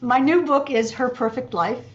My new book is Her Perfect Life.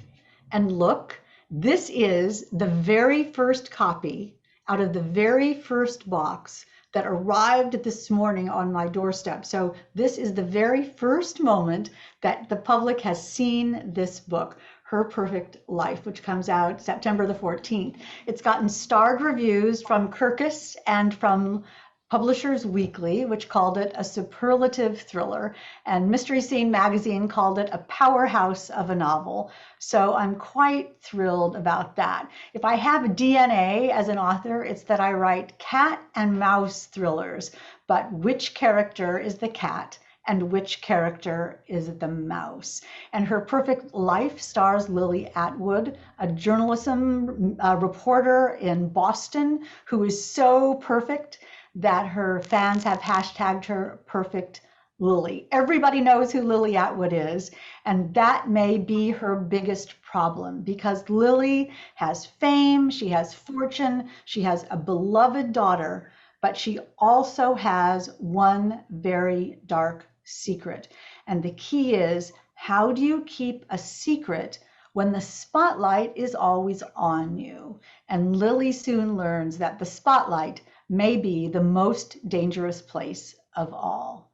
And look, this is the very first copy out of the very first box that arrived this morning on my doorstep. So this is the very first moment that the public has seen this book, Her Perfect Life, which comes out September the 14th. It's gotten starred reviews from Kirkus and from Publishers Weekly, which called it a superlative thriller, and Mystery Scene magazine called it a powerhouse of a novel. So I'm quite thrilled about that. If I have DNA as an author, it's that I write cat and mouse thrillers, but which character is the cat and which character is the mouse? And Her Perfect Life stars Lily Atwood, a journalism reporter in Boston who is so perfect that her fans have hashtagged her Perfect Lily. Everybody knows who Lily Atwood is, and that may be her biggest problem because Lily has fame, she has fortune, she has a beloved daughter, but she also has one very dark secret. And the key is, how do you keep a secret when the spotlight is always on you? And Lily soon learns that the spotlight may be the most dangerous place of all.